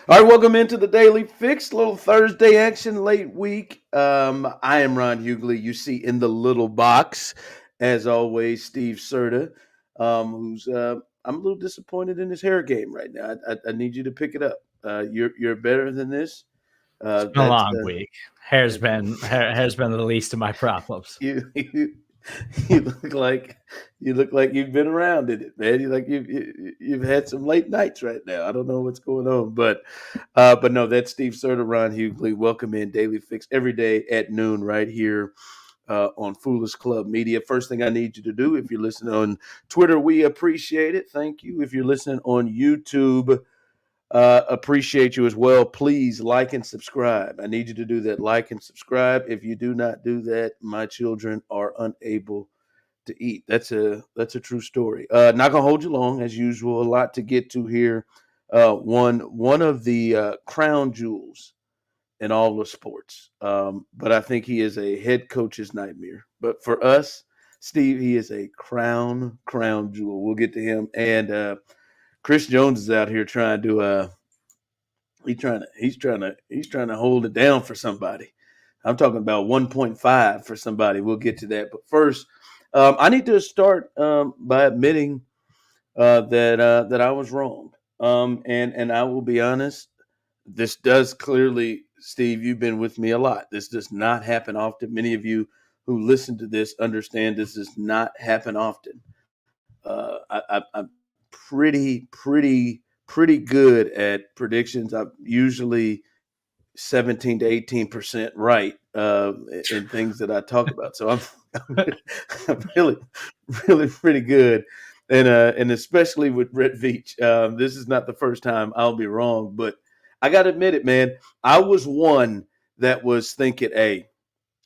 All right, welcome into the Daily Fix, little Thursday action, late week. I am Ron Hughley. You see in the little box, as always, Steve Serta, who's I'm a little disappointed in his hair game right now. I need you to pick it up. You're better than this. It's been a That's long week. Hair's been the least of my problems. you. You look like you've been around in it, man. You've had some late nights right now. I don't know what's going on, but no, that's Steve Serta, Ron Hughley. Welcome in Daily Fix every day at noon right here on Foolish Club Media. First thing I need you to do, if you're listening on Twitter, we appreciate it. Thank you. If you're listening on YouTube, appreciate you as well. Please like and subscribe. I need you to do that. Like and subscribe. If you do not do that, my children are unable to eat. That's a true story. Not gonna hold you long as usual. A lot to get to here. One of the crown jewels in all of sports. But I think he is a head coach's nightmare. But for us, Steve, he is a crown jewel. We'll get to him. And Chris Jones is out here trying to he's trying to hold it down for somebody. I'm talking about 1.5 for somebody. We'll get to that. But first, I need to start by admitting that I was wrong. And I will be honest. This does clearly, Steve. You've been with me a lot. This does not happen often. Many of you who listen to this understand this does not happen often. I'm pretty good at predictions. I'm usually 17 to 18% right in things that I talk about. So I'm really pretty good. And especially with Brett Veach. This is not the first time I'll be wrong, but I got to admit it, man. I was one that was thinking, hey,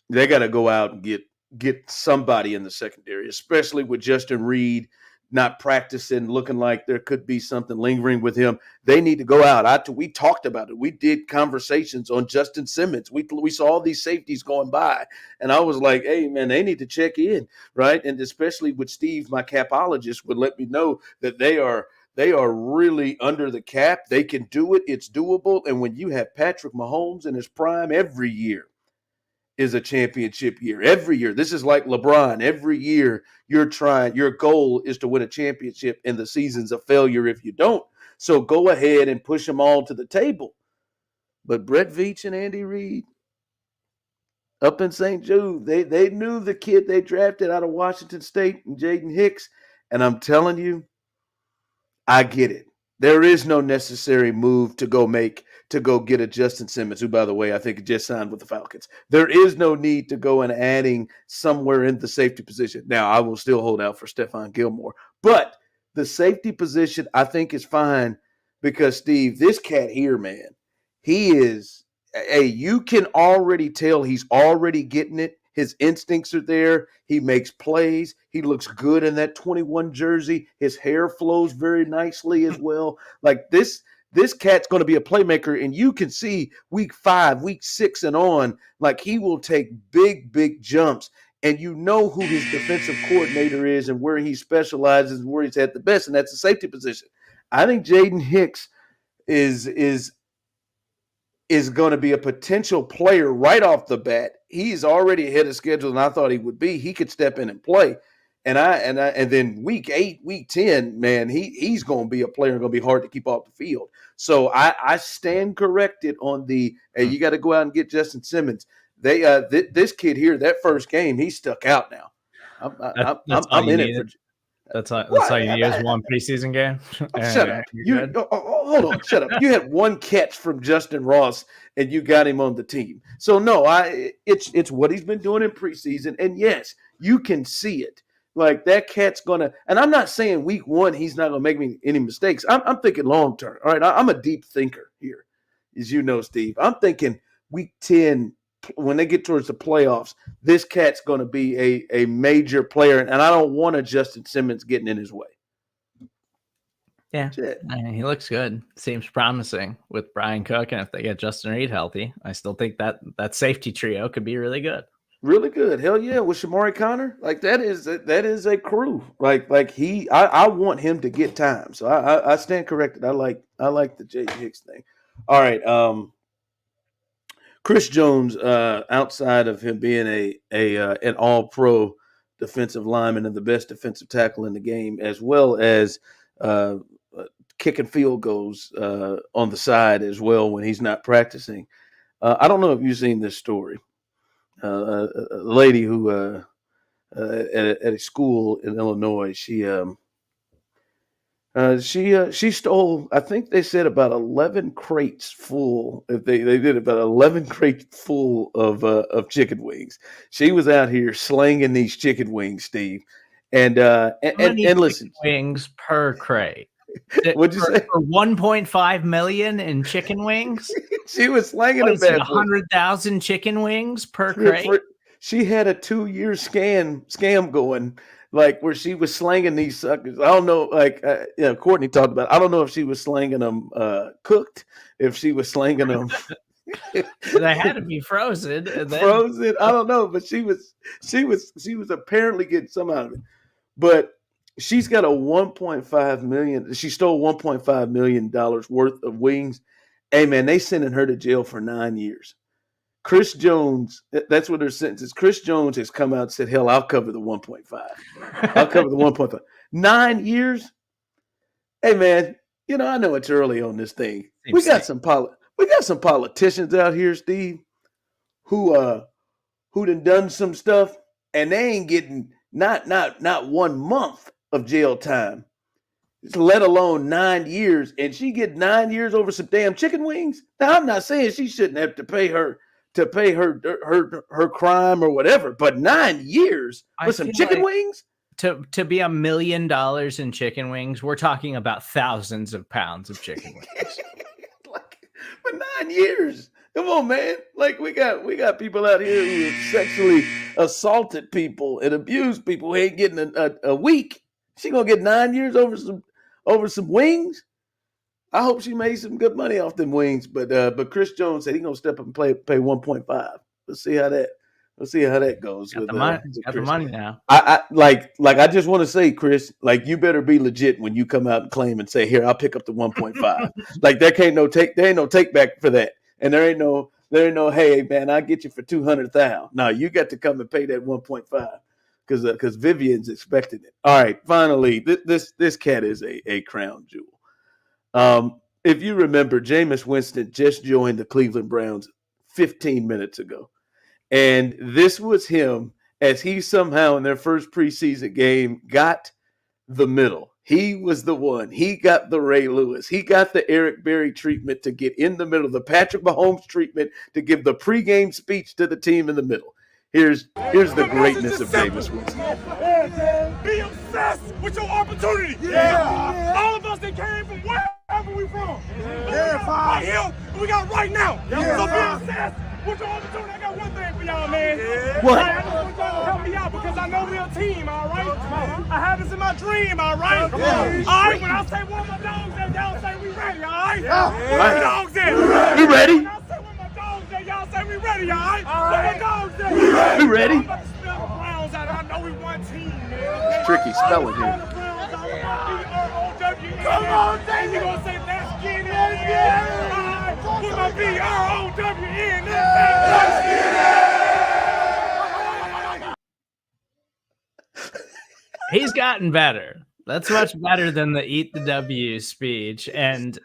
they got to go out and get somebody in the secondary, especially with Justin Reed not practicing, looking like there could be something lingering with him. They need to go out. We talked about it. We did conversations on Justin Simmons. We saw these safeties going by, and I was like, hey, man, they need to check in, right? And especially with Steve, my capologist, would let me know that they are really under the cap. They can do it. It's doable. And when you have Patrick Mahomes in his prime every year, is a championship year. Every year. This is like LeBron. Every year your goal is to win a championship, and the season's a failure if you don't. So go ahead and push them all to the table. But Brett Veach and Andy Reid up in St. Jude, they knew the kid they drafted out of Washington State and Jaden Hicks. And I'm telling you, I get it. There is no necessary move to go get a Justin Simmons, who, by the way, I think just signed with the Falcons. There is no need to go and adding somewhere in the safety position. Now, I will still hold out for Stephon Gilmore, but the safety position I think is fine because Steve, this cat here, man, he is. Hey, you can already tell he's already getting it. His instincts are there. He makes plays. He looks good in that 21 jersey. His hair flows very nicely as well. Like this cat's going to be a playmaker, and you can see week 5, week 6 and on, like he will take big jumps. And you know who his defensive coordinator is and where he specializes and where he's at the best, and that's the safety position. I think Jaden Hicks is going to be a potential player right off the bat. He's already ahead of schedule than I thought he would be. He could step in and play. And then week 8, week 10, man, he's going to be a player going to be hard to keep off the field. So I stand corrected on the hey, you got to go out and get Justin Simmons. This kid here, that first game, he stuck out now. I'm in it for. That's all you need is one preseason game. Shut up. Hold on. Shut up. You had one catch from Justin Ross, and you got him on the team. So no, it's what he's been doing in preseason, and yes, you can see it. Like that cat's gonna. And I'm not saying week 1 he's not gonna make me any mistakes. I'm thinking long term. All right, I'm a deep thinker here, as you know, Steve. I'm thinking week 10. When they get towards the playoffs, this cat's going to be a major player, and I don't want a Justin Simmons getting in his way. Yeah, he looks good. Seems promising with Brian Cook, and if they get Justin Reed healthy, I still think that safety trio could be really good. Really good. Hell yeah. With Shamari Connor, like that is a crew. Like I want him to get time. So I stand corrected. I like the Jaden Hicks thing. All right. Chris Jones, outside of him being an All-Pro defensive lineman and the best defensive tackle in the game, as well as uh, kicking field goals on the side as well when he's not practicing. I don't know if you've seen this story. A lady who at a school in Illinois, she stole, I think they said about 11 crates full. If they did about 11 crates full of chicken wings. She was out here slanging these chicken wings, Steve. And How many listen, wings per crate? What'd you say? For 1.5 million in chicken wings? She was slanging them bad boys. 100,000 chicken wings per crate? She had a 2-year scam going, like where she was slanging these suckers. I don't know, like Courtney talked about. I don't know if she was slanging them cooked, if she was slanging them. They had to be frozen. Frozen. I don't know, but she was apparently getting some out of it. But she's got a 1.5 million. She stole $1.5 million worth of wings. Hey man, they sending her to jail for 9 years. Chris Jones, that's what her sentence is. Chris Jones has come out and said, hell, I'll cover the 1.5. I'll cover the 1.5. 9 years? Hey, man, I know it's early on this thing. We got some politicians out here, Steve, who done some stuff, and they ain't getting not 1 month of jail time, let alone 9 years. And she get 9 years over some damn chicken wings. Now, I'm not saying she shouldn't have to pay her crime or whatever, but 9 years for some chicken wings? To be $1 million in chicken wings, we're talking about thousands of pounds of chicken wings. For 9 years. Come on, man. Like we got people out here who have sexually assaulted people and abused people who ain't getting a week. She gonna get 9 years over some wings? I hope she made some good money off them wings, but Chris Jones said he's gonna step up and pay 1.5. Let's see how that goes. Got the money now. I just want to say, Chris, like you better be legit when you come out and claim and say, here, I'll pick up the 1.5. Like there ain't no take back for that, and there ain't no hey man, I'll get you for 200,000. No, you got to come and pay that 1.5 because Vivian's expecting it. All right, finally, this cat is a crown jewel. If you remember, Jameis Winston just joined the Cleveland Browns 15 minutes ago. And this was him as he somehow in their first preseason game got the middle. He was the one. He got the Ray Lewis. He got the Eric Berry treatment to get in the middle, the Patrick Mahomes treatment to give the pregame speech to the team in the middle. Here's the greatness of Jameis Winston. Be obsessed with your opportunity. Yeah. All of us that came from wherever we from. Right here, we got right now. So be obsessed with your opportunity. I got one thing for y'all, man. What? I just want y'all to help me out because I know we're a team, all right? I have this in my dream, all right? All right, when I say one of my dogs there, y'all say we ready, all right? Where my dogs there? We ready? When I say one of my dogs there, y'all say we ready, all right? Where my dogs there? We ready? I'm about to spell the Browns out. I know we one team, man. It's tricky spelling here. Come on, Dave. You gonna say let's get it? Yeah. Put my B-R-O-W-N. Let's get it. He's gotten better. That's much better than the Eat the W speech. And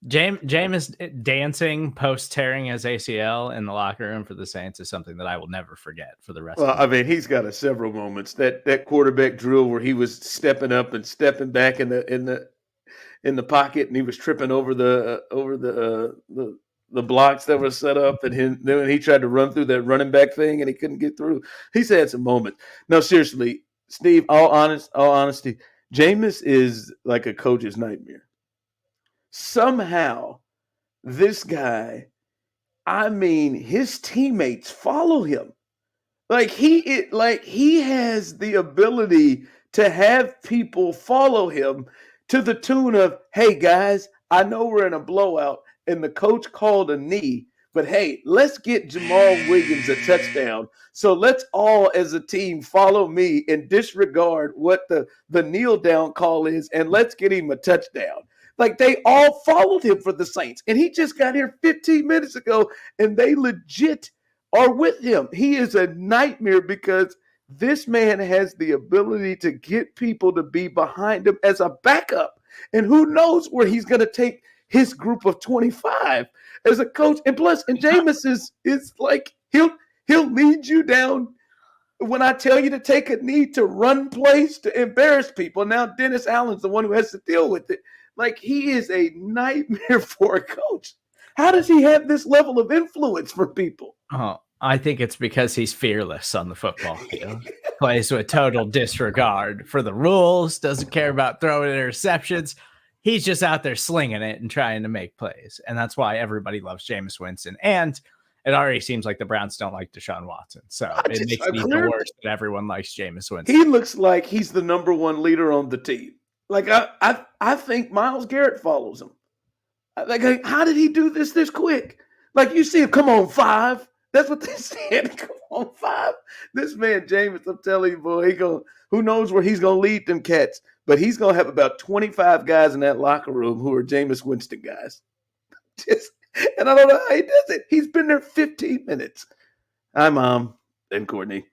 Jameis dancing post tearing his ACL in the locker room for the Saints is something that I will never forget for the rest of the I mean, he's got several moments. That quarterback drill where he was stepping up and stepping back in the pocket, and he was tripping over the blocks that were set up, and then he tried to run through that running back thing, and he couldn't get through. He's had some moments. No, seriously, Steve. All honesty, Jameis is like a coach's nightmare. Somehow, this guy, I mean, his teammates follow him. Like he has the ability to have people follow him to the tune of, hey guys, I know we're in a blowout and the coach called a knee, but hey, let's get Jamal Williams a touchdown. So let's all as a team follow me and disregard what the kneel down call is, and let's get him a touchdown. Like they all followed him for the Saints. And he just got here 15 minutes ago, and they legit are with him. He is a nightmare because this man has the ability to get people to be behind him as a backup. And who knows where he's going to take his group of 25 as a coach. And plus, and Jameis is like, he'll lead you down when I tell you to take a knee to run plays to embarrass people. Now Dennis Allen's the one who has to deal with it. Like, he is a nightmare for a coach. How does he have this level of influence for people? Oh, I think it's because he's fearless on the football field. Plays with total disregard for the rules, doesn't care about throwing interceptions. He's just out there slinging it and trying to make plays. And that's why everybody loves Jameis Winston. And it already seems like the Browns don't like Deshaun Watson. So it makes it even worse that everyone likes Jameis Winston. He looks like he's the number one leader on the team. Like, I think Myles Garrett follows him. Like, how did he do this quick? Like, you see him, come on, 5. That's what they said. Come on, 5. This man, Jameis, I'm telling you, boy, who knows where he's going to lead them cats. But he's going to have about 25 guys in that locker room who are Jameis Winston guys. And I don't know how he does it. He's been there 15 minutes. Hi, Mom and Courtney.